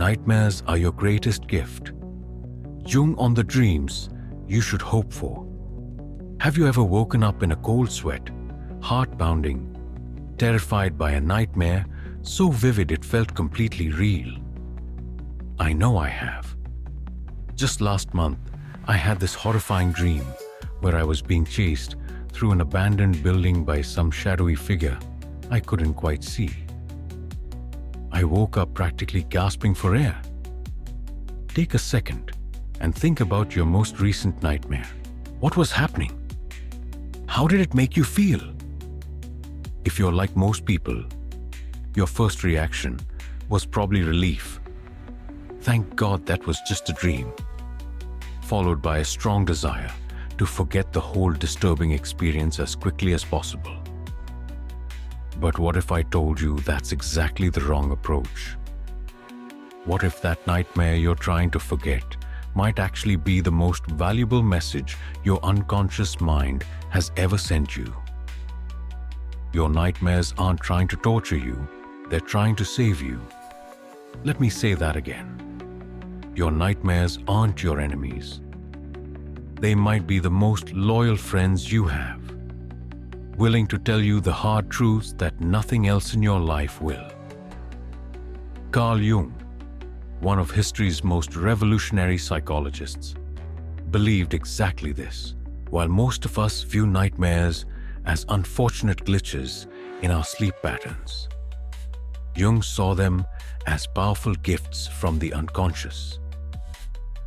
Nightmares are your greatest gift. Jung on the dreams you should hope for. Have you ever woken up in a cold sweat, heart pounding, terrified by a nightmare so vivid it felt completely real? I know I have. Just last month, I had this horrifying dream where I was being chased through an abandoned building by some shadowy figure I couldn't quite see. I woke up practically gasping for air. Take a second and think about your most recent nightmare. What was happening? How did it make you feel? If you're like most people, your first reaction was probably relief. Thank God that was just a dream, followed by a strong desire to forget the whole disturbing experience as quickly as possible. But what if I told you that's exactly the wrong approach? What if that nightmare you're trying to forget might actually be the most valuable message your unconscious mind has ever sent you? Your nightmares aren't trying to torture you, they're trying to save you. Let me say that again. Your nightmares aren't your enemies. They might be the most loyal friends you have, willing to tell you the hard truths that nothing else in your life will. Carl Jung, one of history's most revolutionary psychologists, believed exactly this. While most of us view nightmares as unfortunate glitches in our sleep patterns, Jung saw them as powerful gifts from the unconscious,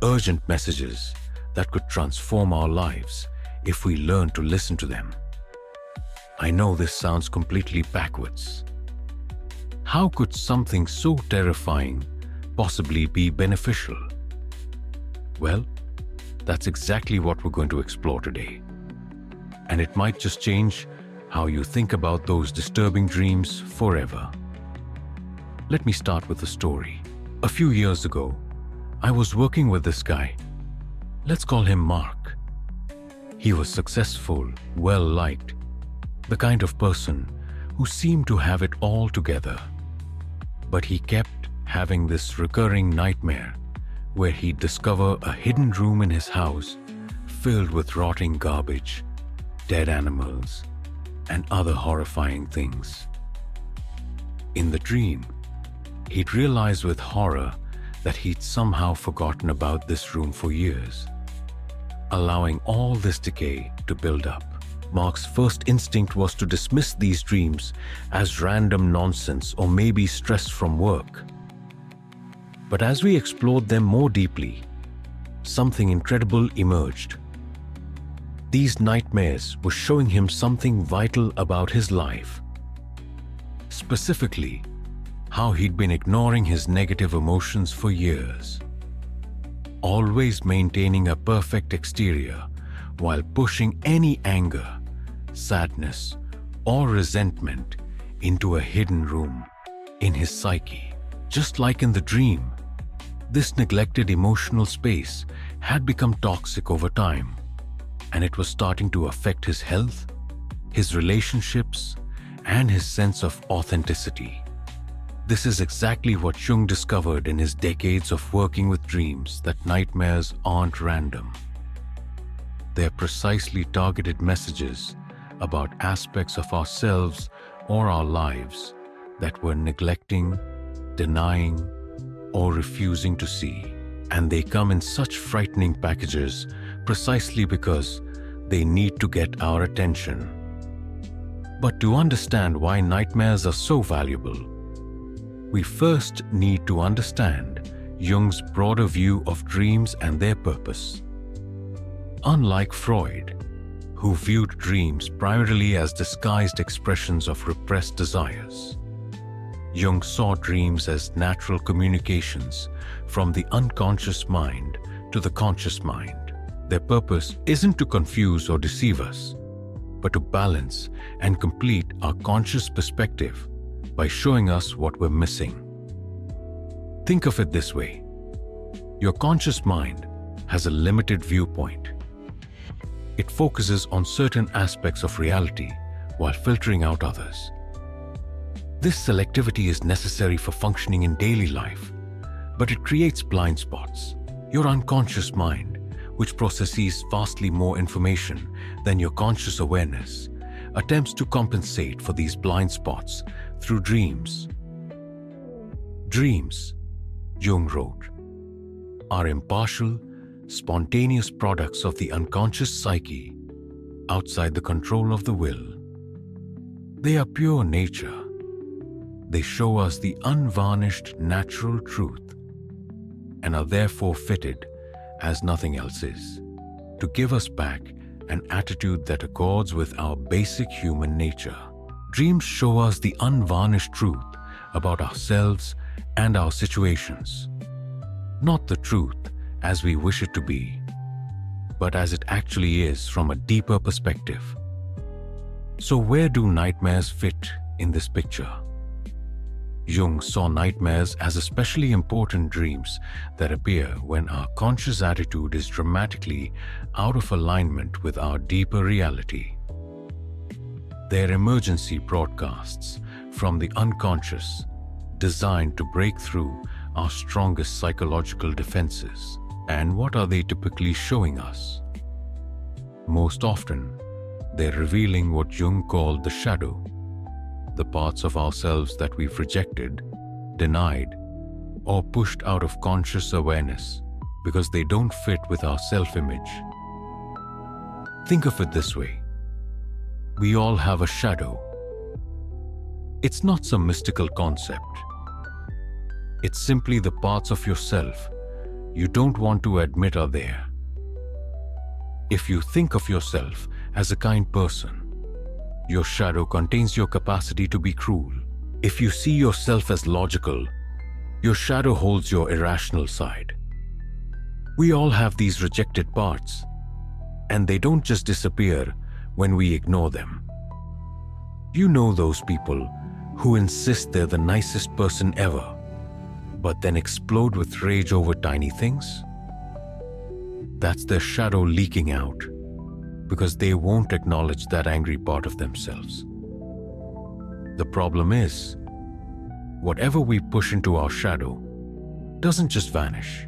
urgent messages that could transform our lives if we learn to listen to them. I know this sounds completely backwards. How could something so terrifying possibly be beneficial? Well, that's exactly what we're going to explore today. And it might just change how you think about those disturbing dreams forever. Let me start with a story. A few years ago, I was working with this guy. Let's call him Mark. He was successful, well-liked, the kind of person who seemed to have it all together. But he kept having this recurring nightmare where he'd discover a hidden room in his house filled with rotting garbage, dead animals, and other horrifying things. In the dream, he'd realize with horror that he'd somehow forgotten about this room for years, allowing all this decay to build up. Mark's first instinct was to dismiss these dreams as random nonsense or maybe stress from work. But as we explored them more deeply, something incredible emerged. These nightmares were showing him something vital about his life. Specifically, how he'd been ignoring his negative emotions for years, always maintaining a perfect exterior while pushing any anger, sadness, or resentment into a hidden room in his psyche. Just like in the dream, this neglected emotional space had become toxic over time, and it was starting to affect his health, his relationships, and his sense of authenticity. This is exactly what Jung discovered in his decades of working with dreams, that nightmares aren't random. They're precisely targeted messages about aspects of ourselves or our lives that we're neglecting, denying, or refusing to see. And they come in such frightening packages precisely because they need to get our attention. But to understand why nightmares are so valuable, we first need to understand Jung's broader view of dreams and their purpose. Unlike Freud, who viewed dreams primarily as disguised expressions of repressed desires, Jung saw dreams as natural communications from the unconscious mind to the conscious mind. Their purpose isn't to confuse or deceive us, but to balance and complete our conscious perspective by showing us what we're missing. Think of it this way. Your conscious mind has a limited viewpoint. It focuses on certain aspects of reality while filtering out others. This selectivity is necessary for functioning in daily life, but it creates blind spots. Your unconscious mind, which processes vastly more information than your conscious awareness, attempts to compensate for these blind spots through dreams. Dreams, Jung wrote, are impartial, spontaneous products of the unconscious psyche outside the control of the will. They are pure nature. They show us the unvarnished natural truth and are therefore fitted, as nothing else is, to give us back an attitude that accords with our basic human nature. Dreams show us the unvarnished truth about ourselves and our situations. Not the truth as we wish it to be, but as it actually is from a deeper perspective. So where do nightmares fit in this picture? Jung saw nightmares as especially important dreams that appear when our conscious attitude is dramatically out of alignment with our deeper reality. They're emergency broadcasts from the unconscious, designed to break through our strongest psychological defenses. And what are they typically showing us? Most often, they're revealing what Jung called the shadow, the parts of ourselves that we've rejected, denied, or pushed out of conscious awareness because they don't fit with our self-image. Think of it this way. We all have a shadow. It's not some mystical concept. It's simply the parts of yourself you don't want to admit are there. If you think of yourself as a kind person, your shadow contains your capacity to be cruel. If you see yourself as logical, your shadow holds your irrational side. We all have these rejected parts, and they don't just disappear when we ignore them. You know those people who insist they're the nicest person ever, but then explode with rage over tiny things? That's their shadow leaking out, because they won't acknowledge that angry part of themselves. The problem is, whatever we push into our shadow doesn't just vanish.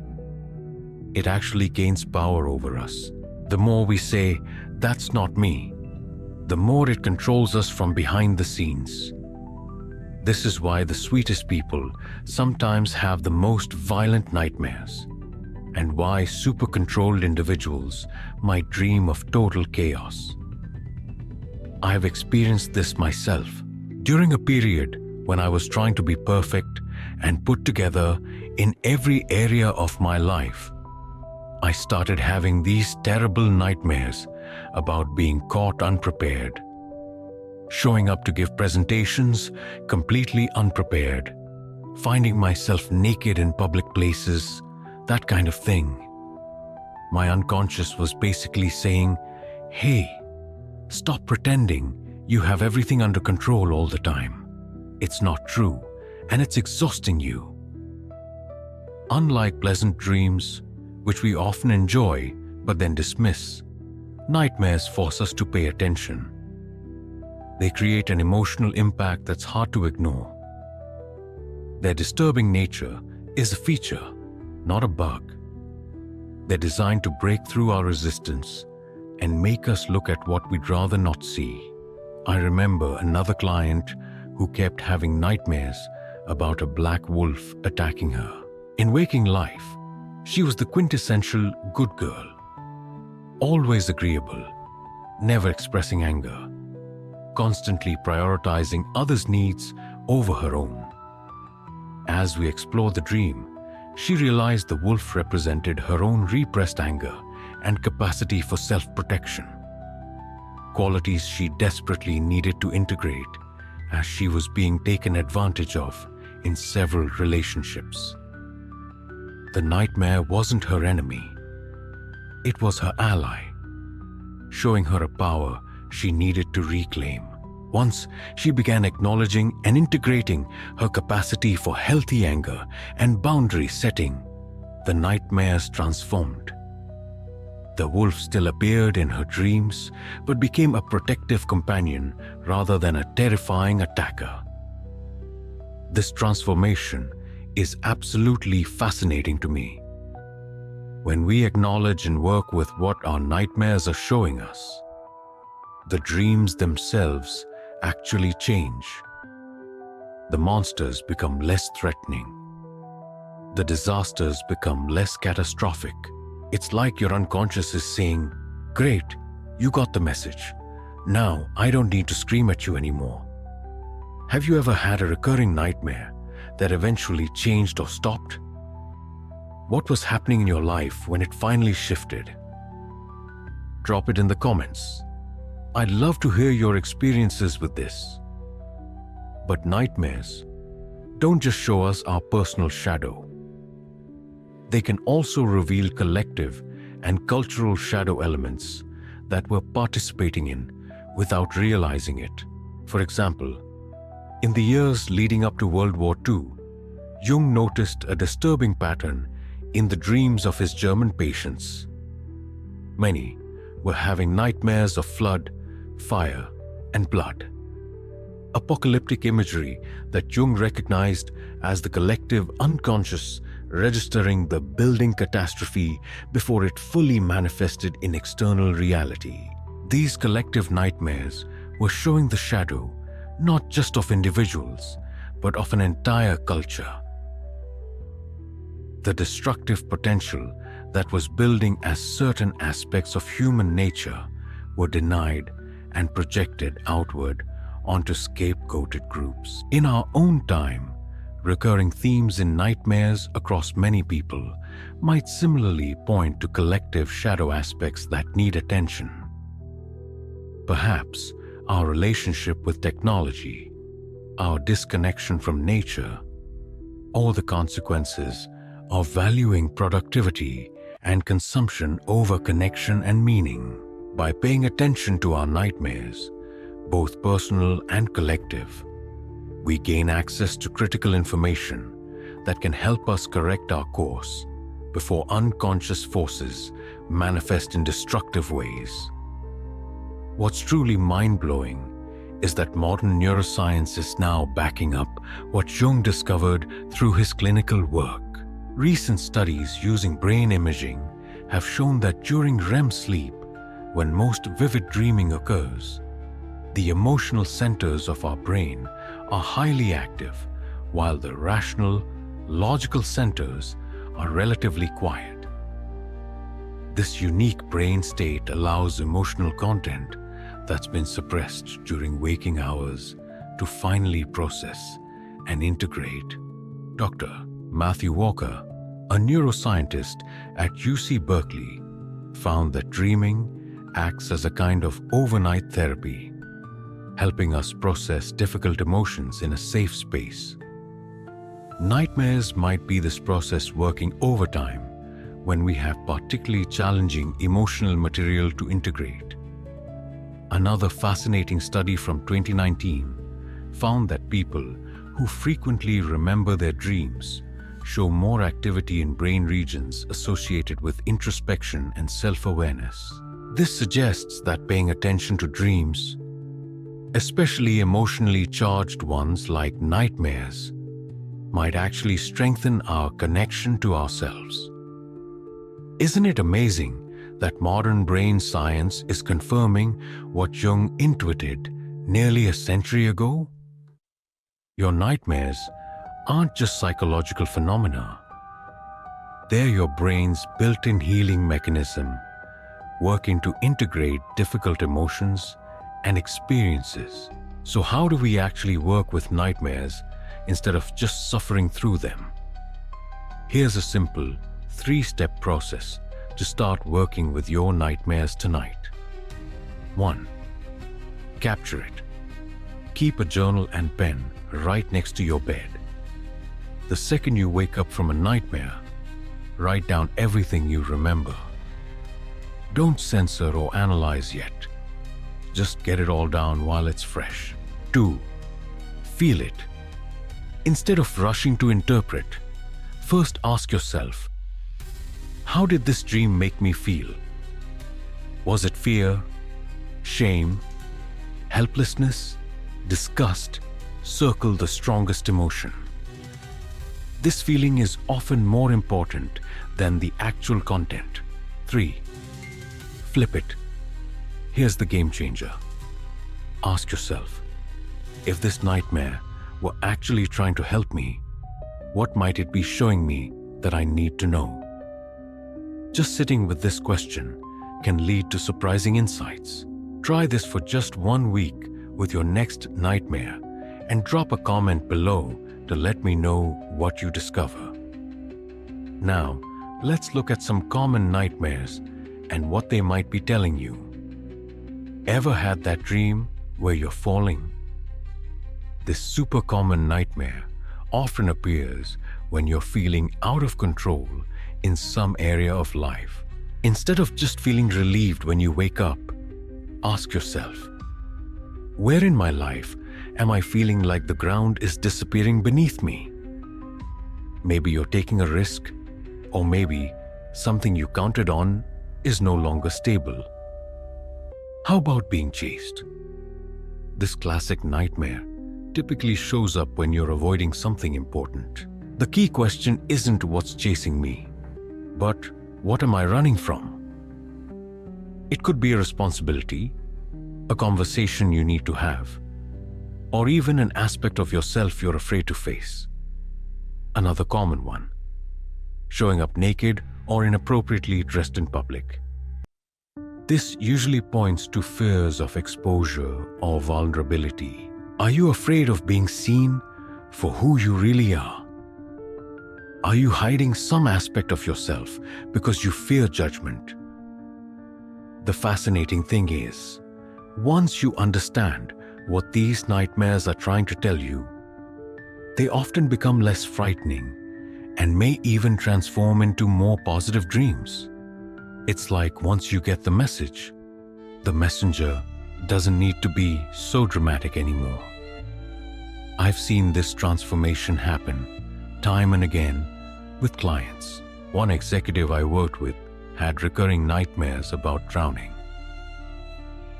It actually gains power over us. The more we say, "That's not me," the more it controls us from behind the scenes. This is why the sweetest people sometimes have the most violent nightmares, and why super-controlled individuals might dream of total chaos. I have experienced this myself. During a period when I was trying to be perfect and put together in every area of my life, I started having these terrible nightmares about being caught unprepared, showing up to give presentations completely unprepared, finding myself naked in public places, that kind of thing. My unconscious was basically saying, "Hey, stop pretending you have everything under control all the time. It's not true, and it's exhausting you." Unlike pleasant dreams, which we often enjoy but then dismiss, nightmares force us to pay attention. They create an emotional impact that's hard to ignore. Their disturbing nature is a feature, not a bug. They're designed to break through our resistance and make us look at what we'd rather not see. I remember another client who kept having nightmares about a black wolf attacking her. In waking life, she was the quintessential good girl, always agreeable, never expressing anger, constantly prioritizing others' needs over her own. As we explored the dream, she realized the wolf represented her own repressed anger and capacity for self-protection, qualities she desperately needed to integrate as she was being taken advantage of in several relationships. The nightmare wasn't her enemy. It was her ally, showing her a power she needed to reclaim. Once she began acknowledging and integrating her capacity for healthy anger and boundary setting, the nightmares transformed. The wolf still appeared in her dreams, but became a protective companion rather than a terrifying attacker. This transformation is absolutely fascinating to me. When we acknowledge and work with what our nightmares are showing us, the dreams themselves actually change. The monsters become less threatening. The disasters become less catastrophic. It's like your unconscious is saying, "Great, you got the message. Now I don't need to scream at you anymore." Have you ever had a recurring nightmare that eventually changed or stopped? What was happening in your life when it finally shifted? Drop it in the comments. I'd love to hear your experiences with this. But nightmares don't just show us our personal shadow. They can also reveal collective and cultural shadow elements that we're participating in without realizing it. For example, in the years leading up to World War II, Jung noticed a disturbing pattern in the dreams of his German patients. Many were having nightmares of flood, fire, and blood. Apocalyptic imagery that Jung recognized as the collective unconscious registering the building catastrophe before it fully manifested in external reality. These collective nightmares were showing the shadow not just of individuals, but of an entire culture. The destructive potential that was building as certain aspects of human nature were denied and projected outward onto scapegoated groups. In our own time, recurring themes in nightmares across many people might similarly point to collective shadow aspects that need attention. Perhaps our relationship with technology, our disconnection from nature, or the consequences of valuing productivity and consumption over connection and meaning. By paying attention to our nightmares, both personal and collective, we gain access to critical information that can help us correct our course before unconscious forces manifest in destructive ways. What's truly mind-blowing is that modern neuroscience is now backing up what Jung discovered through his clinical work. Recent studies using brain imaging have shown that during REM sleep, when most vivid dreaming occurs, the emotional centers of our brain are highly active, while the rational, logical centers are relatively quiet. This unique brain state allows emotional content that's been suppressed during waking hours to finally process and integrate. Dr. Matthew Walker, a neuroscientist at UC Berkeley, found that dreaming acts as a kind of overnight therapy, helping us process difficult emotions in a safe space. Nightmares might be this process working overtime when we have particularly challenging emotional material to integrate. Another fascinating study from 2019 found that people who frequently remember their dreams show more activity in brain regions associated with introspection and self-awareness. This suggests that paying attention to dreams, especially emotionally charged ones like nightmares, might actually strengthen our connection to ourselves. Isn't it amazing that modern brain science is confirming what Jung intuited nearly a century ago? Your nightmares aren't just psychological phenomena. They're your brain's built-in healing mechanism, working to integrate difficult emotions and experiences. So how do we actually work with nightmares instead of just suffering through them? Here's a simple 3-step process to start working with your nightmares tonight. 1. Capture it. Keep a journal and pen right next to your bed. The second you wake up from a nightmare, write down everything you remember. Don't censor or analyze yet. Just get it all down while it's fresh. 2. Feel it. Instead of rushing to interpret, first ask yourself, how did this dream make me feel? Was it fear, shame, helplessness, disgust? Circle the strongest emotion. This feeling is often more important than the actual content. 3. Flip it. Here's the game changer. Ask yourself, if this nightmare were actually trying to help me, what might it be showing me that I need to know? Just sitting with this question can lead to surprising insights. Try this for just 1 week with your next nightmare and drop a comment below to let me know what you discover. Now, let's look at some common nightmares and what they might be telling you. Ever had that dream where you're falling? This super common nightmare often appears when you're feeling out of control in some area of life. Instead of just feeling relieved when you wake up, ask yourself, where in my life am I feeling like the ground is disappearing beneath me? Maybe you're taking a risk, or maybe something you counted on is no longer stable. How about being chased? This classic nightmare typically shows up when you're avoiding something important. The key question isn't what's chasing me, but what am I running from? It could be a responsibility, a conversation you need to have, or even an aspect of yourself you're afraid to face. Another common one, showing up naked or inappropriately dressed in public. This usually points to fears of exposure or vulnerability. Are you afraid of being seen for who you really are? Are you hiding some aspect of yourself because you fear judgment? The fascinating thing is, once you understand what these nightmares are trying to tell you, they often become less frightening and may even transform into more positive dreams. It's like once you get the message, the messenger doesn't need to be so dramatic anymore. I've seen this transformation happen time and again with clients. One executive I worked with had recurring nightmares about drowning.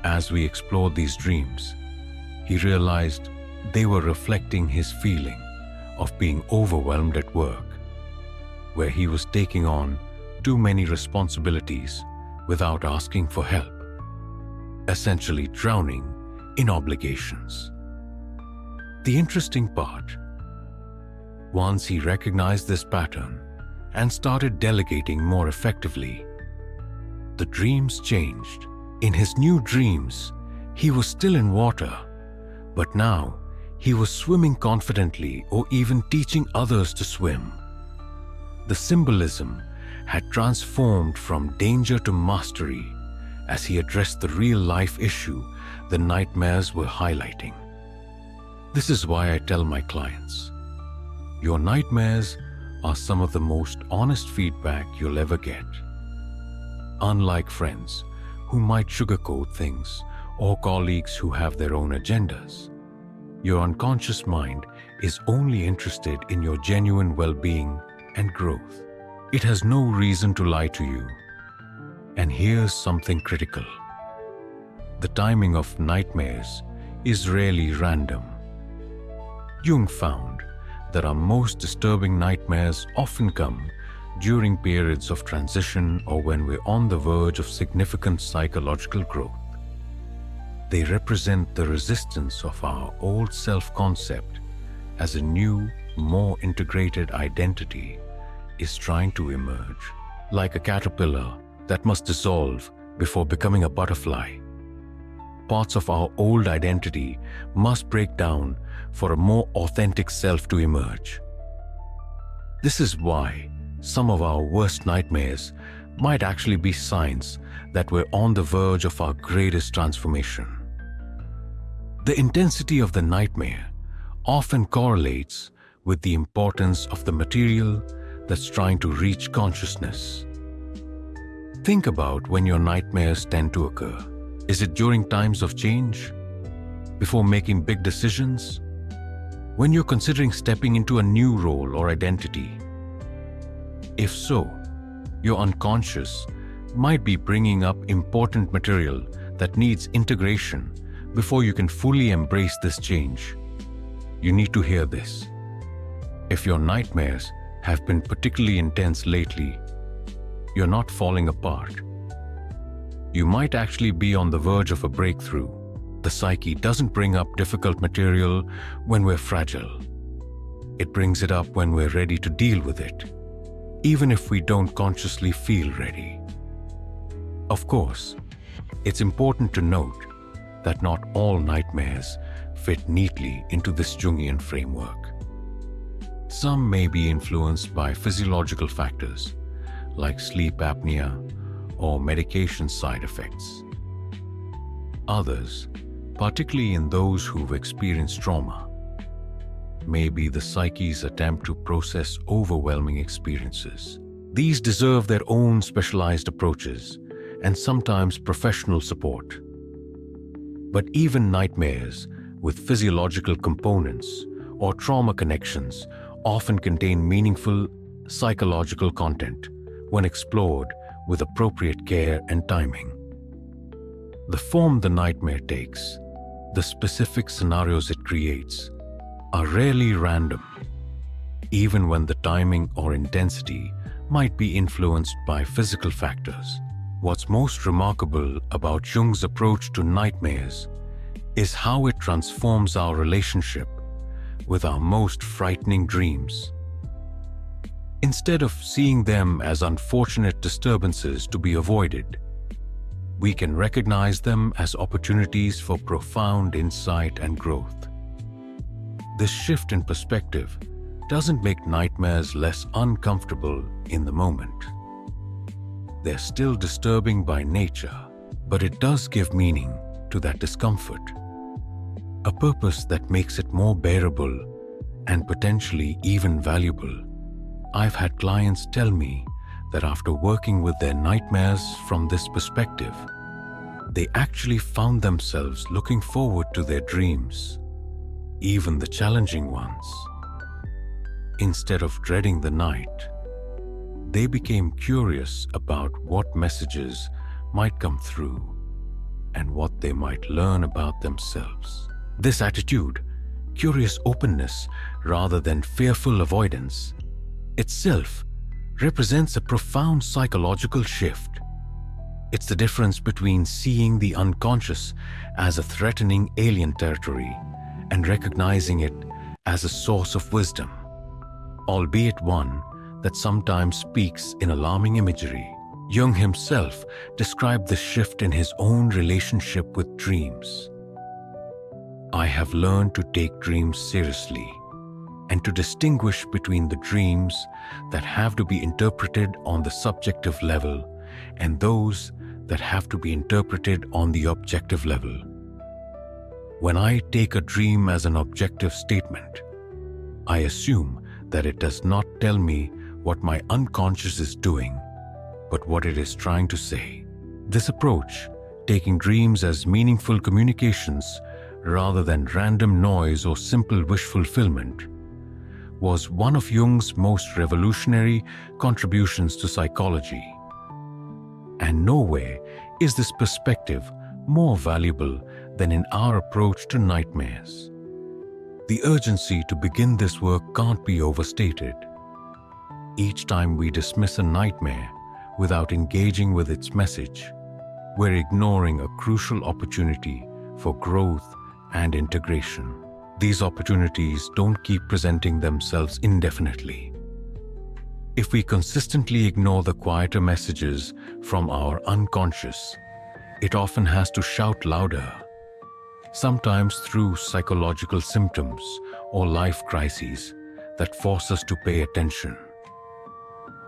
As we explored these dreams, he realized they were reflecting his feeling of being overwhelmed at work, where he was taking on too many responsibilities without asking for help, essentially drowning in obligations. The interesting part, once he recognized this pattern and started delegating more effectively, the dreams changed. In his new dreams, he was still in water, but now he was swimming confidently or even teaching others to swim. The symbolism had transformed from danger to mastery as he addressed the real-life issue the nightmares were highlighting. This is why I tell my clients, your nightmares are some of the most honest feedback you'll ever get. Unlike friends who might sugarcoat things or colleagues who have their own agendas, your unconscious mind is only interested in your genuine well-being and growth. It has no reason to lie to you. And here's something critical. The timing of nightmares is rarely random. Jung found that our most disturbing nightmares often come during periods of transition or when we're on the verge of significant psychological growth. They represent the resistance of our old self-concept as a new, more integrated identity is trying to emerge. Like a caterpillar that must dissolve before becoming a butterfly, parts of our old identity must break down for a more authentic self to emerge. This is why some of our worst nightmares might actually be signs that we're on the verge of our greatest transformation. The intensity of the nightmare often correlates with the importance of the material that's trying to reach consciousness. Think about when your nightmares tend to occur. Is it during times of change? Before making big decisions? When you're considering stepping into a new role or identity? If so, your unconscious might be bringing up important material that needs integration before you can fully embrace this change. You need to hear this. If your nightmares have been particularly intense lately, you're not falling apart. You might actually be on the verge of a breakthrough. The psyche doesn't bring up difficult material when we're fragile. It brings it up when we're ready to deal with it, even if we don't consciously feel ready. Of course, it's important to note that not all nightmares fit neatly into this Jungian framework. Some may be influenced by physiological factors like sleep apnea or medication side effects. Others, particularly in those who've experienced trauma, may be the psyche's attempt to process overwhelming experiences. These deserve their own specialized approaches and sometimes professional support. But even nightmares with physiological components or trauma connections often contain meaningful psychological content when explored with appropriate care and timing. The form the nightmare takes, the specific scenarios it creates, are rarely random, even when the timing or intensity might be influenced by physical factors. What's most remarkable about Jung's approach to nightmares is how it transforms our relationship with our most frightening dreams. Instead of seeing them as unfortunate disturbances to be avoided, we can recognize them as opportunities for profound insight and growth. This shift in perspective doesn't make nightmares less uncomfortable in the moment. They're still disturbing by nature, but it does give meaning to that discomfort, a purpose that makes it more bearable and potentially even valuable. I've had clients tell me that after working with their nightmares from this perspective, they actually found themselves looking forward to their dreams, even the challenging ones. Instead of dreading the night, they became curious about what messages might come through and what they might learn about themselves. This attitude, curious openness rather than fearful avoidance, itself represents a profound psychological shift. It's the difference between seeing the unconscious as a threatening alien territory and recognizing it as a source of wisdom, albeit one that sometimes speaks in alarming imagery. Jung himself described this shift in his own relationship with dreams. I have learned to take dreams seriously and to distinguish between the dreams that have to be interpreted on the subjective level and those that have to be interpreted on the objective level. When I take a dream as an objective statement, I assume that it does not tell me what my unconscious is doing, but what it is trying to say. This approach, taking dreams as meaningful communications rather than random noise or simple wish fulfillment, was one of Jung's most revolutionary contributions to psychology. And nowhere is this perspective more valuable than in our approach to nightmares. The urgency to begin this work can't be overstated. Each time we dismiss a nightmare without engaging with its message, we're ignoring a crucial opportunity for growth and integration. These opportunities don't keep presenting themselves indefinitely. If we consistently ignore the quieter messages from our unconscious, it often has to shout louder, sometimes through psychological symptoms or life crises that force us to pay attention.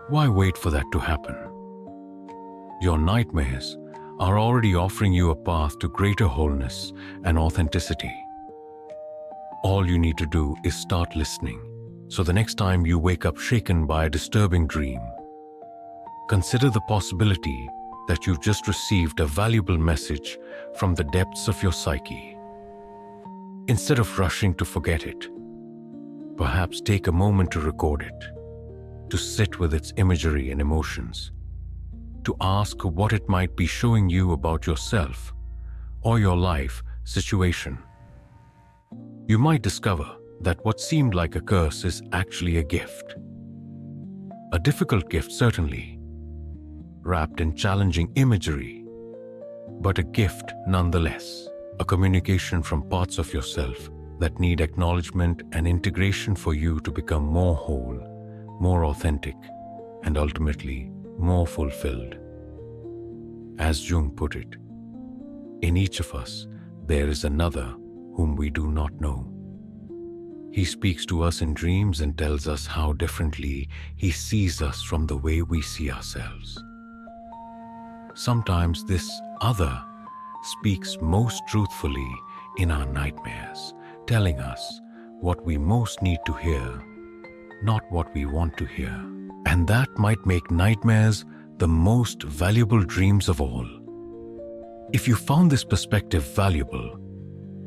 Why wait for that to happen? Your nightmares are already offering you a path to greater wholeness and authenticity. All you need to do is start listening. So the next time you wake up shaken by a disturbing dream, consider the possibility that you've just received a valuable message from the depths of your psyche. Instead of rushing to forget it, perhaps take a moment to record it, to sit with its imagery and emotions, to ask what it might be showing you about yourself or your life situation. You might discover that what seemed like a curse is actually a gift. A difficult gift, certainly, wrapped in challenging imagery, but a gift nonetheless, a communication from parts of yourself that need acknowledgement and integration for you to become more whole, more authentic, and ultimately more fulfilled. As Jung put it, in each of us there is another whom we do not know. He speaks to us in dreams and tells us how differently he sees us from the way we see ourselves. Sometimes this other speaks most truthfully in our nightmares, telling us what we most need to hear, not what we want to hear. And that might make nightmares the most valuable dreams of all. If you found this perspective valuable,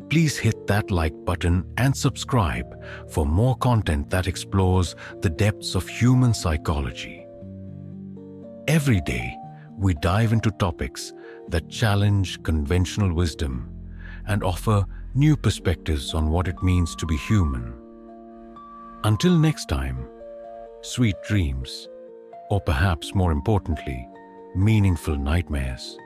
please hit that like button and subscribe for more content that explores the depths of human psychology. Every day, we dive into topics that challenge conventional wisdom and offer new perspectives on what it means to be human. Until next time, sweet dreams, or perhaps more importantly, meaningful nightmares.